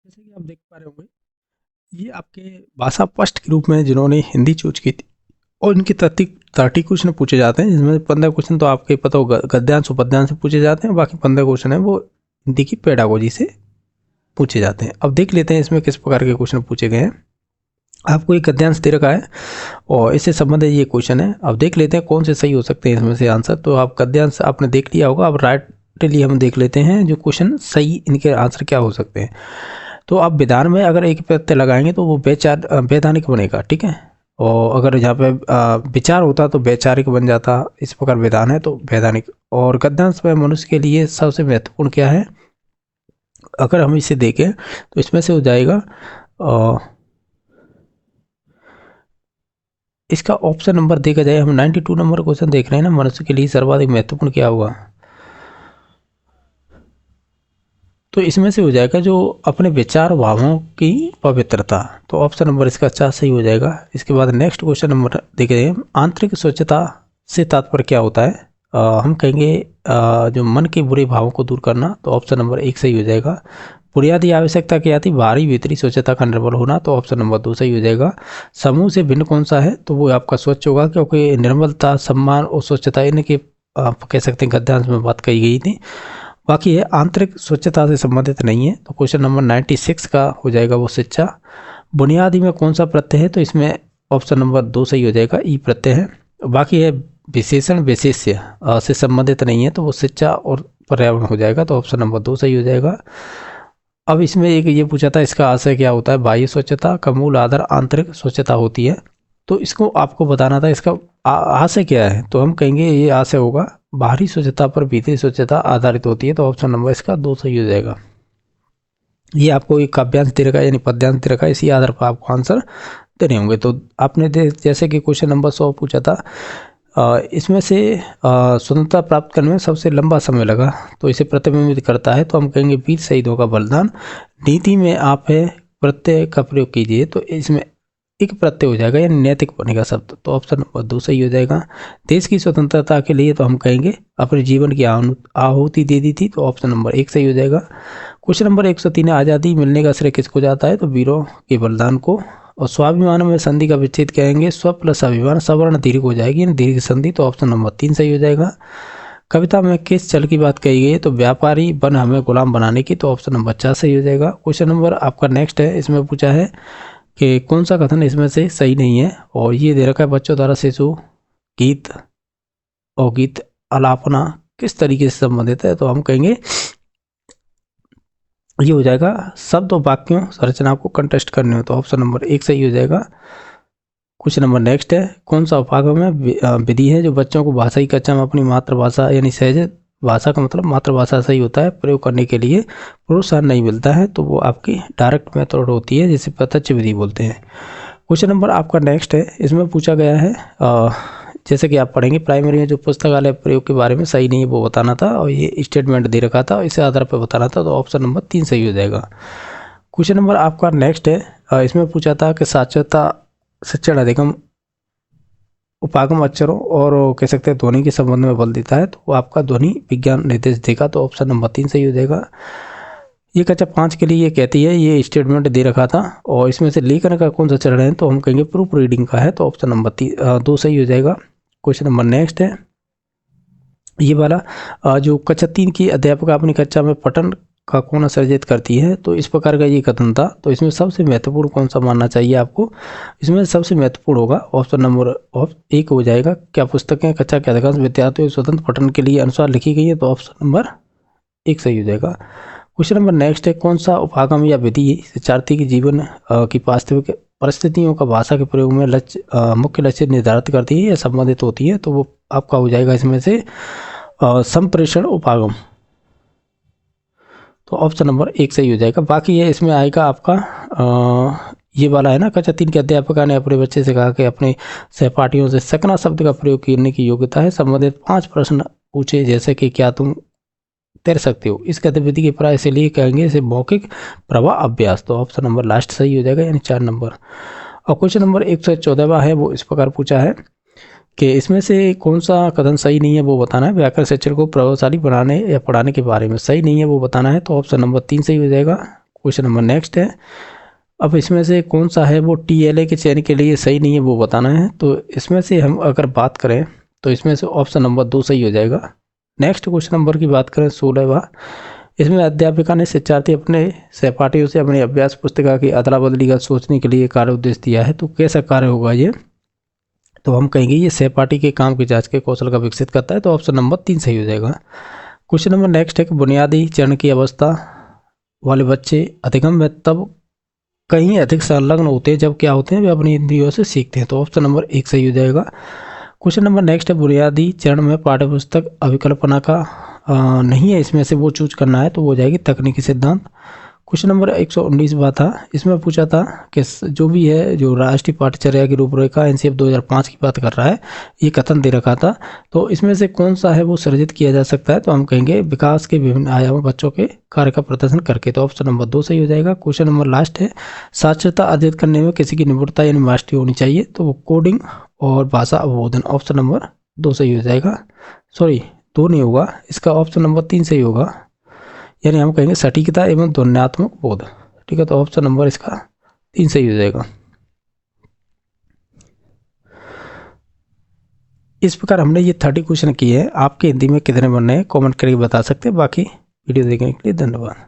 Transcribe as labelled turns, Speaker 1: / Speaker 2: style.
Speaker 1: जैसे कि आप देख पा रहे होंगे, ये आपके भाषा फर्स्ट ग्रुप में जिन्होंने हिंदी चूज की थी और इनके 30 क्वेश्चन पूछे जाते हैं, जिसमें 15 क्वेश्चन तो आपके पता होगा गद्यांश उपद्यांश से पूछे जाते हैं, बाकी 15 क्वेश्चन है वो हिंदी की पेडागोजी से पूछे जाते हैं। अब देख लेते हैं इसमें किस प्रकार के क्वेश्चन पूछे गए हैं। आपको एक गद्यांश दे रखा है और इससे संबंधित ये क्वेश्चन है। अब देख लेते हैं कौन से सही हो सकते हैं इसमें से आंसर। तो आप गद्यांश आपने देख लिया होगा, अब राइटली हम देख लेते हैं जो क्वेश्चन सही इनके आंसर क्या हो सकते हैं। तो आप विधान में अगर एक प्रत्यय लगाएंगे तो वो वैधानिक बनेगा, ठीक है। और अगर यहाँ पे विचार होता तो वैचारिक बन जाता, इस प्रकार विधान है तो वैधानिक। और गद्यांश में मनुष्य के लिए सबसे महत्वपूर्ण क्या है, अगर हम इसे देखें तो इसमें से हो जाएगा इसका ऑप्शन नंबर देखा जाए, हम 92 नंबर क्वेश्चन देख रहे हैं ना, मनुष्य के लिए सर्वाधिक महत्वपूर्ण क्या हुआ, तो इसमें से हो जाएगा जो अपने विचार भावों की पवित्रता। तो ऑप्शन नंबर इसका 4 सही हो जाएगा। इसके बाद नेक्स्ट क्वेश्चन नंबर देखें, आंतरिक स्वच्छता से तात्पर्य क्या होता है। हम कहेंगे जो मन के बुरे भावों को दूर करना, तो ऑप्शन नंबर 1 सही हो जाएगा। बुनियादी आवश्यकता क्या थी, बाहरी भीतरी स्वच्छता का निर्मल होना, तो ऑप्शन नंबर 2 सही हो जाएगा। समूह से भिन्न कौन सा है, तो वो आपका स्वच्छ होगा, क्योंकि निर्मलता, सम्मान और स्वच्छता इनके आप कह सकते हैं गद्यांश में बात कही गई थी। बाकी है आंतरिक स्वच्छता से संबंधित नहीं है, तो क्वेश्चन नंबर 96 का हो जाएगा वो शिक्षा। बुनियादी में कौन सा प्रत्यय है, तो इसमें ऑप्शन नंबर 2 सही हो जाएगा, ई प्रत्यय है। बाकी है विशेषण विशेष्य से संबंधित नहीं है, तो वो शिक्षा और पर्यावरण हो जाएगा, तो ऑप्शन नंबर 2 सही हो जाएगा। अब इसमें एक ये पूछा था इसका आशय क्या होता है, बाह्य स्वच्छता का मूल आधार आंतरिक स्वच्छता होती है, तो इसको आपको बताना था इसका आशय क्या है। तो हम कहेंगे ये आशय होगा बाहरी स्वच्छता पर भीतरी स्वच्छता आधारित होती है, तो ऑप्शन नंबर इसका 2 सही हो जाएगा। ये आपको एक काव्यांश दे रखा है यानी पद्यांश दे रखा है, इसी आधार पर आपको आंसर देने होंगे। तो आपने जैसे कि क्वेश्चन नंबर 100 पूछा था, इसमें से स्वतंत्रता प्राप्त करने में सबसे लंबा समय लगा, तो इसे प्रतिबिंबित करता है, तो हम कहेंगे वीर शहीदों का बलिदान। नीति में आप है प्रत्यय का प्रयोग कीजिए, तो इसमें एक प्रत्यय हो जाएगा यानी नैतिक बनेगा शब्द, तो ऑप्शन नंबर 2 सही हो जाएगा। देश की स्वतंत्रता के लिए तो हम कहेंगे अपने जीवन की आहुति दे दी थी, तो ऑप्शन नंबर 1 सही हो जाएगा। क्वेश्चन नंबर 103 आज़ादी मिलने का श्रेय किसको जाता है, तो वीरों के बलिदान को। और स्वाभिमान में संधि का विच्छेद कहेंगे स्व प्लस अभिमान, सवर्ण दीर्घ हो जाएगी यानी दीर्घ संधि, तो ऑप्शन नंबर 3 सही हो जाएगा। कविता में किस छल की बात कही गई है, तो व्यापारी बन हमें गुलाम बनाने की, तो ऑप्शन नंबर 4 सही हो जाएगा। क्वेश्चन नंबर आपका नेक्स्ट है, इसमें पूछा है कि कौन सा कथन इसमें से सही नहीं है, और ये दे रखा है बच्चों द्वारा शिशु गीत और गीत आलापना किस तरीके से संबंधित है, तो हम कहेंगे ये हो जाएगा शब्द और वाक्यों संरचना को कंटेस्ट करने हो, तो ऑप्शन नंबर 1 सही हो जाएगा। कुछ नंबर नेक्स्ट है, कौन सा उपागम में विधि है जो बच्चों को भाषा की कक्षा में अपनी मातृभाषा यानी सहज भाषा का मतलब मातृभाषा सही होता है प्रयोग करने के लिए प्रोत्साहन नहीं मिलता है, तो वो आपकी डायरेक्ट मेथड होती है जिसे प्रत्यक्ष विधि बोलते हैं। क्वेश्चन नंबर आपका नेक्स्ट है, इसमें पूछा गया है जैसे कि आप पढ़ेंगे प्राइमरी में जो पुस्तकालय प्रयोग के बारे में सही नहीं है वो बताना था, और ये स्टेटमेंट दे रखा था इसे आधार पर बताना था, तो ऑप्शन नंबर 3 सही हो जाएगा। क्वेश्चन नंबर आपका नेक्स्ट है, इसमें पूछा था कि साक्षरता शिक्षण अधिगम उपागम अक्षरों और कह सकते हैं ध्वनि के संबंध में बल देता है, तो वो आपका ध्वनि विज्ञान निर्देश देगा, तो ऑप्शन नंबर 3 सही हो जाएगा। ये कक्षा 5 के लिए ये कहती है, ये स्टेटमेंट दे रखा था, और इसमें से लेखन का कौन सा चरण है, तो हम कहेंगे प्रूफ रीडिंग का है, तो ऑप्शन नंबर 2 सही हो जाएगा। क्वेश्चन नंबर नेक्स्ट है ये वाला, जो कक्षा 3 की अध्यापक अपनी कक्षा में पठन का कोण सर्जित करती है, तो इस प्रकार का ये कथन था, तो इसमें सबसे महत्वपूर्ण कौन सा मानना चाहिए आपको, इसमें सबसे महत्वपूर्ण होगा ऑप्शन नंबर 1 हो जाएगा। क्या पुस्तकें कक्षा के अधिकांश विद्यार्थियों स्वतंत्र पठन के लिए अनुसार लिखी गई है, तो ऑप्शन नंबर 1 सही हो जाएगा। क्वेश्चन नंबर नेक्स्ट है, कौन सा उपागम या विधि शिक्षार्थी के जीवन की वास्तविक परिस्थितियों का भाषा के प्रयोग में मुख्य लक्ष्य निर्धारित करती है या संबंधित होती है, तो वो आपका हो जाएगा इसमें से संप्रेषण उपागम, तो ऑप्शन नंबर 1 सही हो जाएगा। बाकी ये इसमें आएगा आपका ये वाला है ना, कक्षा 3 के अध्यापक ने अपने बच्चे से कहा कि अपने सहपाठियों से सकना शब्द का प्रयोग करने की योग्यता है, संबंधित 5 प्रश्न पूछे जैसे कि क्या तुम तैर सकते हो, इस गतिविधि के प्राय से लिए कहेंगे इसे मौखिक प्रवाह अभ्यास, तो ऑप्शन नंबर लास्ट सही हो जाएगा यानी 4 नंबर। और क्वेश्चन नंबर 114वां है, वो इस प्रकार पूछा है कि इसमें से कौन सा कथन सही नहीं है वो बताना है, व्याकरण शिक्षण को प्रभावशाली बनाने या पढ़ाने के बारे में सही नहीं है वो बताना है, तो ऑप्शन नंबर 3 सही हो जाएगा। क्वेश्चन नंबर नेक्स्ट है, अब इसमें से कौन सा है वो TLA के चयन के लिए सही नहीं है वो बताना है। तो इसमें से हम अगर बात करें तो इसमें से ऑप्शन नंबर 2 सही हो जाएगा। नेक्स्ट क्वेश्चन नंबर की बात करें 16वां, इसमें अध्यापिका ने शिक्षार्थी अपने सहपाठियों से अपनी अभ्यास पुस्तिका की अदला बदली का सोचने के लिए कार्य उद्देश्य दिया है, तो कैसा कार्य होगा ये? तो हम कहेंगे ये सहपाठी के काम की जांच के कौशल का विकसित करता है, तो ऑप्शन नंबर 3 सही हो जाएगा। क्वेश्चन नंबर नेक्स्ट है कि बुनियादी चरण की अवस्था वाले बच्चे अधिगम में तब कहीं अधिक संलग्न होते हैं जब क्या होते हैं, वे अपनी इंद्रियों से सीखते हैं, तो ऑप्शन नंबर 1 सही हो जाएगा। क्वेश्चन नंबर नेक्स्ट है बुनियादी चरण में पाठ्यपुस्तक अभिकल्पना का नहीं है, इसमें से वो चूज करना है, तो वो हो जाएगी तकनीकी सिद्धांत। क्वेश्चन नंबर 119वां था, इसमें पूछा था कि जो भी है जो राष्ट्रीय पाठ्यचर्या की रूपरेखा NCF 2005 की बात कर रहा है, ये कथन दे रखा था, तो इसमें से कौन सा है वो सृजित किया जा सकता है, तो हम कहेंगे विकास के विभिन्न आयामों बच्चों के कार्य का प्रदर्शन करके, तो ऑप्शन नंबर 2 सही हो जाएगा। क्वेश्चन नंबर लास्ट है साक्षरता अर्जित करने में किसी की निपुणता यानी मास्टरी होनी चाहिए, तो वो कोडिंग और भाषा अवबोधन, ऑप्शन नंबर 2 सही हो जाएगा। सॉरी 2 नहीं होगा, इसका ऑप्शन नंबर 3 सही होगा, यानी हम कहेंगे सटीकता एवं ध्वन्यात्मक बोध। ठीक है, तो ऑप्शन नंबर इसका 3 सही हो जाएगा। इस प्रकार हमने ये 30 क्वेश्चन किए हैं। आपके हिंदी में कितने बनने हैं कमेंट करके बता सकते हैं। बाकी वीडियो देखने के लिए धन्यवाद।